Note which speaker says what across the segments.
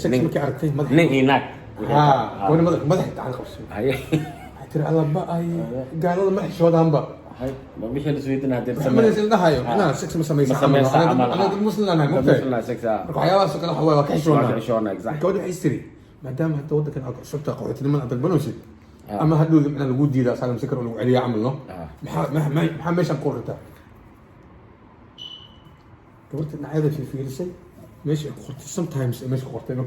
Speaker 1: sex markii aragtay madax
Speaker 2: nin inaag
Speaker 1: wani madax gacan qabso waxay tiri allaba ay gaalada ma xishoodaanba
Speaker 2: ma bixi la sweetin haddii
Speaker 1: sameeyay dhahayo anaa sex ma samaysan ana muslimna mugtay
Speaker 2: sex
Speaker 1: marka waxyaabahaas kale waa ka xishoonaa
Speaker 2: exactly
Speaker 1: gabadha waxay tiri maadaama hadda waddankan aad cusubta qaxootinimada aad dalbanaysid ama hadhow macna lagu diidaa asaaga sikar lagu celiya camal no maxaa meeshan ku qortaa gabarta dhinacyada fiirisay meesha ku qortay sometimes meesha ku qortay no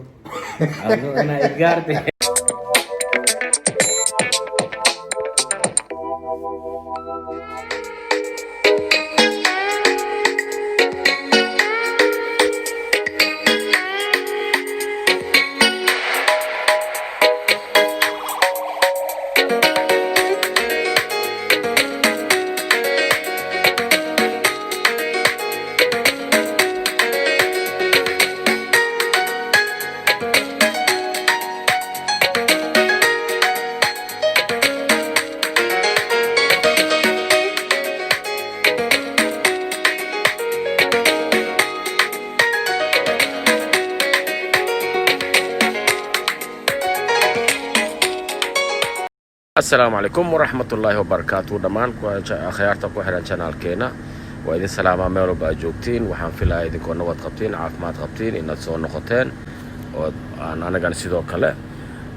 Speaker 2: ana igaartay السلام عليكم ورحمة الله وبركاته دمان خيارتك وحنا channel كينا وإذن سلامة ميلو بأجوكتين وحن في الله إذن كنا واتقبتين عافمات قبتين إن تصور نقطين وأنا قان سيدو كلا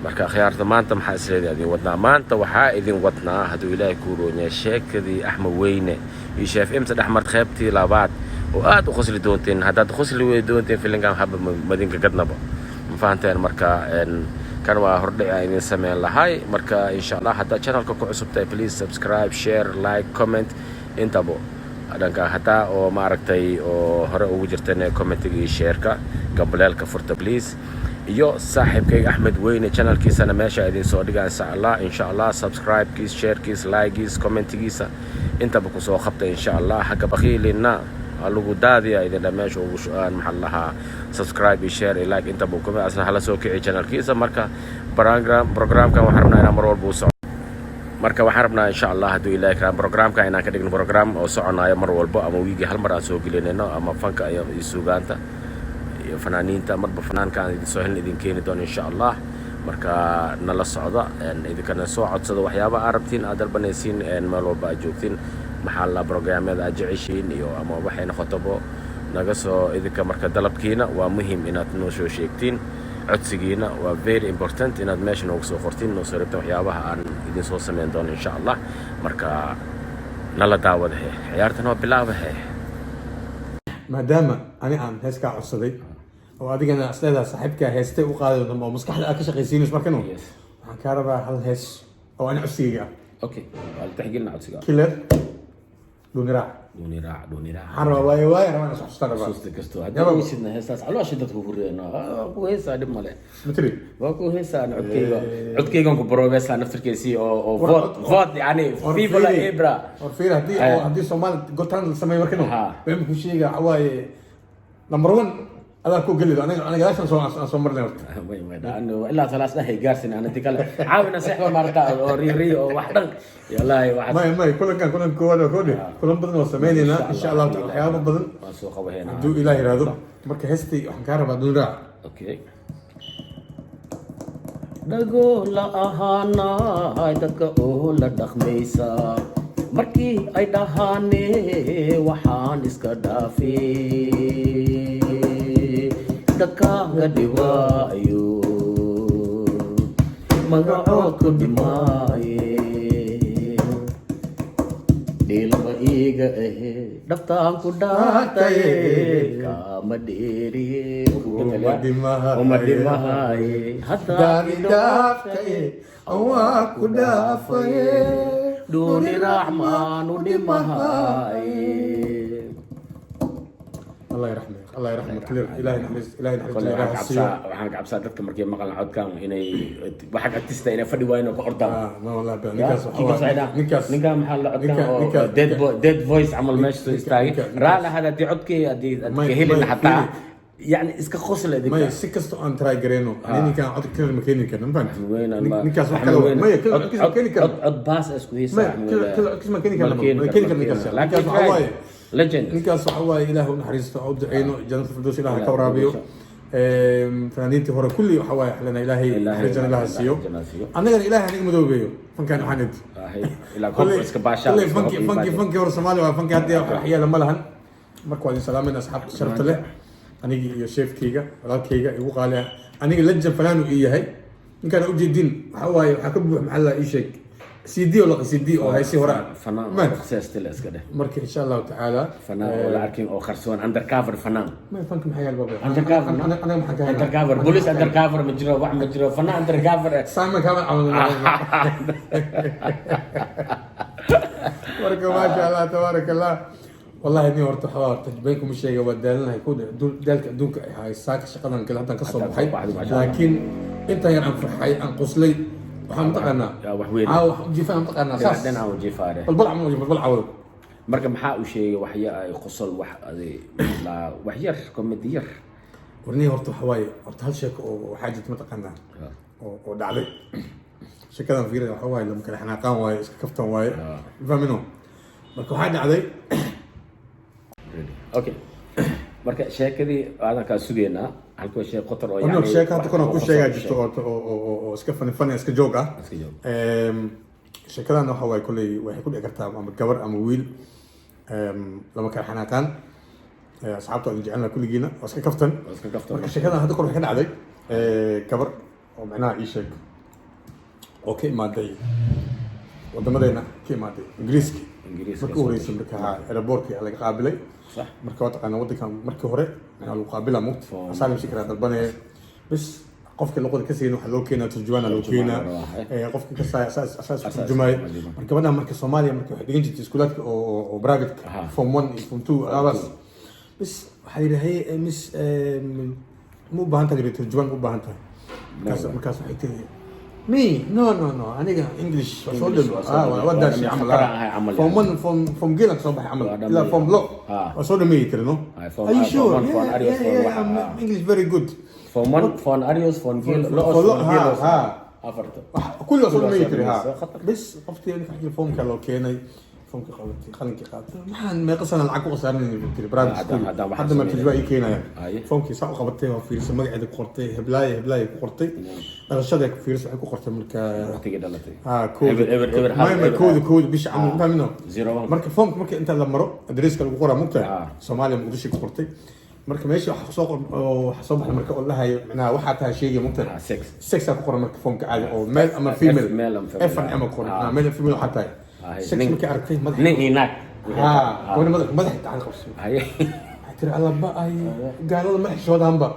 Speaker 2: مركا خيارتا مانتا محا إسرائيل إذن ودنا مانتا وحا إذن ودنا هدو إلهي كورونيا شيك ذي أحمد ويني يشاف إمسا أحمد خيبتي لابات وآت وخسلي دونتين هداد خسلي دونتين في اللي حابب مدينة قدنبا مفاهمتين مركا كان وهردي إذن سمين لهاي مركا إن شاء الله حتى channel كوكو عصبتاي please subscribe share like comment انتبو أدنكا حتى أو معركتاي أو هرا وجرتني كومنتي شيركا قبلالك فرطة please يو صاحب كي أحمد وين channel كيس أنا ماشي إذن سعودي إن شاء الله subscribe كيس share كيس like كيس comment كيس انتبو كسو خبطة إن شاء الله حكا بخيلنا لوgu daadiya idin dhameesho ugu shu'aan maxaa lahaa subscribe share like inta buu kuma asna hala soo kicii channelkiisa marka programkan waxaan rabnaa inaan mar walba u socono marka waxaan rabnaa insha Allah haduu ilaahay ka programkan inaan ka dhigno program oo soconayo mar walba ama wiigi hal mar aan soo gelinayno ama fanka iyo suugaanta iyo fanaaniinta marba fanaankan idin soo helin idin keeni doon insha Allah marka nala socda idinkana soo codsada waxyaabaha aad rabtiin aad dalbanaysiin meel walba aad joogtiin maxaa la programada aad jeceshiin iyo ama waxay noqotobo naga soo idinka marka dalabkiina waa muhiim inaad noo soo sheegtiin codsigiina waa very important inaad meesha noogu soo qortiin noo soo rabtaan waxyaabaha aan idin soo sameyn doono insha Allah marka nala daawada ciyaartan waa bilaabaha maadaama ani aan heeska codsaday oo adigana asleeda saaxiibka heestay u qaaday oo maskaxda aad ka shaqaysiinayso markan waxaan ka rabaa hal hees oo aan codsiga okay wal taxgilna codsiga killer دوني راع حرة واي أنا صح استغرب صوت كستو هذا وش إنه هسه على وش دتكو فرينا أكو هسه دم ماله متري وأكو هسه أنا عدكيجون كبروفيس أنا نفتكر سي أو فوت يعني في بلا إبرة ورفير هدي سومال قلت أنا سمي مركنو بهم كل شيء عواي نمبر 1 هذا كو قليل أنا جالس أصور لنا ما إنه إلا ثلاث نهي جالسين أنا تكلم عاون نصيحة مرتا أو ري أو واحد يلا واحد ما كلهم كلهم بدن وسمينا إن شاء الله تعالى يا رب بدن سوق وهنا دو إلهي هذا مركز هستي وحنكار بعدون راح أوكي دعوة أهانا هيدك أول دخميسا مركي أيدا هاني وحان إسكادافي دكا ديوايو مغاوك ديماي ديلما إيغا دفتان كوداتاي كامديري ومديماي هداني دافتاي أوا كودافاي دوني رحمن وديماي الله يرحمه كلير إلهي نحرس waxaan cabsaa dadka markay maqal codkan inay waxa agtista inay fadhi waayeen oo ka ordaan ma wallahi ninkaas maxaa la codkan dead voice amal meesha soo istaagay raala hada di codkay adii ka helin hatta يعني اسك خصله ديك ما سكستو ان تراي جرينو يعني كان عود كل مكاني كان ما وين نكاس وحلو ما كل مكاني كان عود باس اسكو هيسا كل مكاني كان نكاس لكن حواي ليجند نكاس حواي اله نحرسته عود عينه جنة الفردوس اله كورابيو
Speaker 1: فنانينتي هورا كل حواي احلنا الهي رجال الله السيو انا الهي هنيك مدوبيو فنكان حند
Speaker 2: هي الى كوبرس كباشا
Speaker 1: كل فنكي ور سومالي وفنكي هدي احيا لما لهن marka waa salaamina asxaabta sharafta leh aniga iyo sheefkayga walaalkayga igu qaale aniga lajja fanaanu ii yahay ninkaan u jeedin waxa waaye waxa ka buux maxalla ii sheeg CD oo la CD oo haysi hore
Speaker 2: fanaan qasasta la iska dheh
Speaker 1: marka insha Allah taala
Speaker 2: fanaan oo la arkin oo qarsoon undercover fanaan
Speaker 1: ma fanka maxay yaal baba
Speaker 2: undercover
Speaker 1: ana maxaa ka
Speaker 2: undercover police undercover ma jiro wax ma jiro fanaan undercover
Speaker 1: saama kama caawinaa marka ma sha Allah tabarakallah والله اني ورت حوار تجبينكم الشيء ودالنا يكون دالك دونك هاي الساعه شقدان كل هذا كسو بحي لكن انت يعني فرحي انقص لي waxaan taqaanaa
Speaker 2: waxweyn
Speaker 1: jifaan taqaanaa saas
Speaker 2: dana oo jifaare
Speaker 1: balbal cawd
Speaker 2: marka maxaa u sheegay waxya ay qosol wax la wax yar comedy yar
Speaker 1: warnii horta xawaay horta hal sheeko oo waxa jirta ma taqaanaa oo dhacday sheekadan fiirada waxa waaye lama kala xanaaqaan waaye iska kaftan waaye fahmino marka waxa dhacday
Speaker 2: okay marka sheekadii aadan ka sugeena halkoo sheek qotor oo
Speaker 1: yani sheeka hadda kuna ku sheegaa jirto oo iska fan iska joog ah sheekadan waxa way kulay waxay ku dhici kartaa ama gabar ama wiil lama kala xanaaqaan asxaabta aan jecelna kulligiina oo iska kaftan marka sheekadan hadda kuna ka dhacday gabar oo macnaha ii sheeg oo ka imaaday wadamadeena ka imaaday ingiriiska markii horeysay marka airportka laga qaabilay صح marka wada qana wadankan markii hore lagu qaabila muqt asaalim shikra dalbane bas qofka luqada ka siin waxa loo keenaa turjumaan loo keenaa qofka ka asaas turjumaay marka bada marka Soomaaliya marka waxay dhigan jirtay iskuulaadka oo private form 1 form 2 abas bas waxa yiraahday mis mu baahan tahay turjumaan mu baahan tahay markaas waxay tiri Me? No. أنا English. وصل وده شيء عمل. from جيلك صباح عمل. لا from لو. وصل مي ترى Are you sure? Yeah. English very good.
Speaker 2: from Arius from جيل لو. أفرت.
Speaker 1: كل وصل مي ترى بس قفتي يعني في فهم كلو كيني فهم كقولتي خليني كقولتي ما قصنا العقو صارني في براد حد ما تجوا كينا فهم كي صعب قبضتي وفي رسم مقعد قرطي هبلاي قرطي أنا شدك في رسم حكو قرطي ملك كود بيش عم فاهمينه مركب فهم مركب أنت لما رو أدريس كلو قرا مقطع سومالي مقدش قرطي مركب ماشي حصوب المركب أقول لها معناها واحد هالشيء مقطع سكس قرا مركب فهم كعادي أو ميل أما فيميل إفن أما قرا ميل فيميل حتى سكس ممكن أركتين مدح
Speaker 2: هناك
Speaker 1: وانا مدح تعال قبس ترى على بقى قال الله ما حشود هم بقى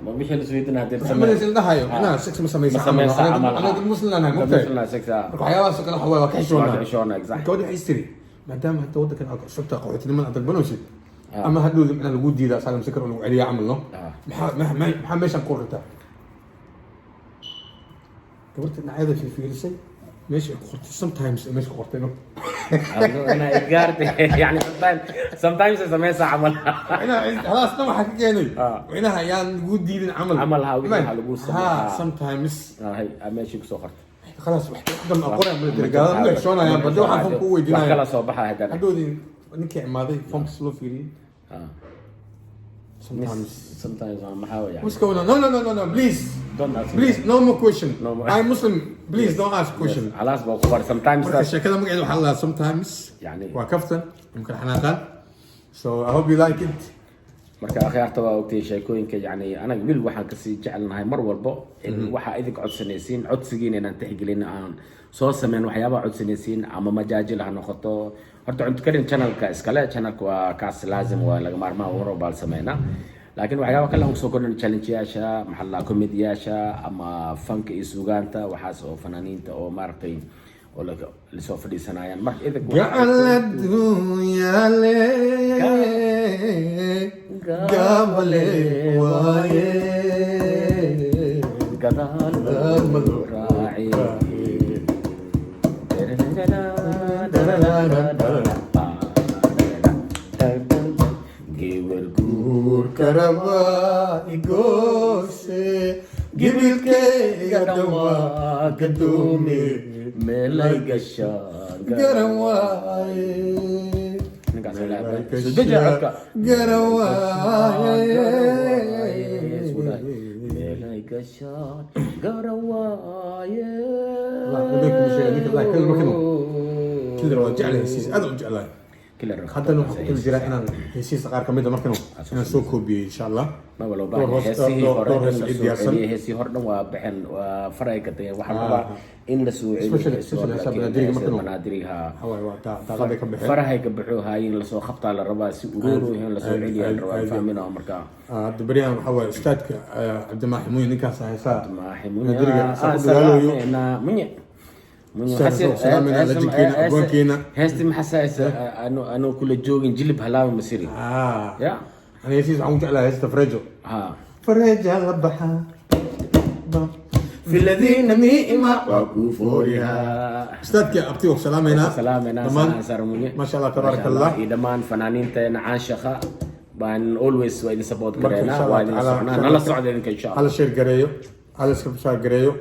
Speaker 2: ما بيش السويدنا هدير
Speaker 1: سمع من الزين ده هاي أنا سكس مسمى أنا مسلم أنا
Speaker 2: مسلم سكس
Speaker 1: حيوان سكر حوا
Speaker 2: وكحشونا إكزاكت
Speaker 1: كودي حيستري ما دام هتودك كان شفت قوتي لما أنت بنوشي أما هدول من الوجود دي ده سالم سكر ولا عليه عمل له ما مش نقول ده قلت إن هذا في رسي ماشي قلت sometimes ماشي قلت له
Speaker 2: أنا إدجارتي يعني sometimes سميسة عملها
Speaker 1: أنا خلاص نوع حكيني وإنها يعني وجود دي العمل
Speaker 2: عملها وجودها لبوس
Speaker 1: sometimes
Speaker 2: هاي ماشي بسوخر
Speaker 1: خلاص واحدة من أقرأ من الرجال لا شلون يعني بدو حنفهم قوي دينا
Speaker 2: خلاص صباحها هذا
Speaker 1: هدول نكى ماضي فهم سلو فيري
Speaker 2: sometimes I'm محاول يعني
Speaker 1: what's going on no please no more question I'm Muslim please don't ask question
Speaker 2: خلاص بقول sometimes
Speaker 1: الشيء كذا مقعد وحلا sometimes
Speaker 2: يعني
Speaker 1: وكفتن يمكن حناقان so I hope you like it
Speaker 2: marka akhyaarta waa ogtay sheekooyinka yani anaga wiil waxaan ka sii jecelnahay mar walba in waxa idin codsanaysiin codsigiina inaan tixgelin aan soo sameyn waxyaabaha codsanaysiin ama majaajil ha noqoto horta cunto karin channelka iskale channelka waa kaas laazim waa laga maarmaa waro baal sameeyna laakiin waxyaabaha kale aan soo kordhin challenge-yaasha maxalla comedy-yaasha ama fanka iyo suugaanta waxaas oo fanaaniinta oo maartay oo la soo fadhiisanayaan marka idinku
Speaker 1: قبلي وايه
Speaker 2: قدال راعي
Speaker 1: جور كرما يقوسي قبل كي قدوا قدومي
Speaker 2: ملاي قشان
Speaker 1: قرواي
Speaker 2: like a shot garawaaye
Speaker 1: كل رواد جعله هسيس هذا وجعله حتى لو كل جراء أنا هسيس قار كمية مركنه أنا سوكو بي إن شاء الله
Speaker 2: ما ولو بعد هسي هردن وبحن وفرق كتير وحنا إن السوعي منادريها فرح يكبحوا هاي اللي سو خبط على الرباس ورورو هين اللي سو عليا الرواي فاهمينها مركا
Speaker 1: دبريان محاول استاذ عبد ما حموي نكاس هيسا
Speaker 2: ما حموي أنا مني هستي محساس أنا كل جوجين جلب هلاوي مسيري
Speaker 1: يا أنا يسيس عم جعلها هسه فرجو فرجها لبحها في الذين ميئما وكفورها استاذ كي أبتي وسلامنا ما شاء الله تبارك الله
Speaker 2: إدمان فنانين تنا عاشقة بان always وإذا سبوت كرينا وإذا سمعنا الله سعد إن شاء الله
Speaker 1: على شير قريو على سكبسار قريو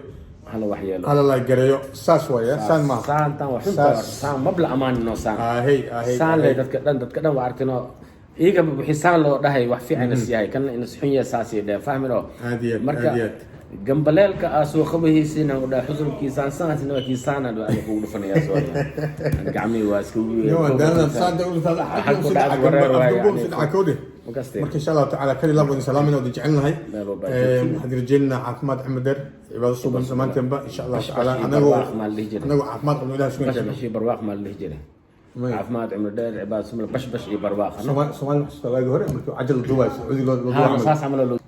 Speaker 2: هلا وحيله
Speaker 1: هلا لا قريو ساس ويا سان ما
Speaker 2: سان تان وحنت سان مبلغ أمان إنه سان
Speaker 1: هي
Speaker 2: سان لي دتكدن وعرتنا إيجا بحسان لو ده هي وحفي عن السياي كان إن سحية ساسية ده فاهم له
Speaker 1: هديت
Speaker 2: جنبليل كأسو خبه سينا وده حزن كيسان سان سينا كيسان هذا أنا بقول فني أسوأ أنا عمي واسكوبي
Speaker 1: يوم ده سان ده ولا هذا حاجة عكودي مركز إن شاء الله تعالى كل الله بني سلامنا ودجعلنا هاي حد رجلنا عثمان عمدر عباد الصوب زمان تنبا إن شاء الله تعالى أنا هو عثمان قبل لا شو
Speaker 2: نسمع شيء برواق مال الهجرة عثمان عمدر عباد الصوب بش برواق
Speaker 1: سوال سوال جوهر عجل الدواء عودي
Speaker 2: ها مساس عملوا له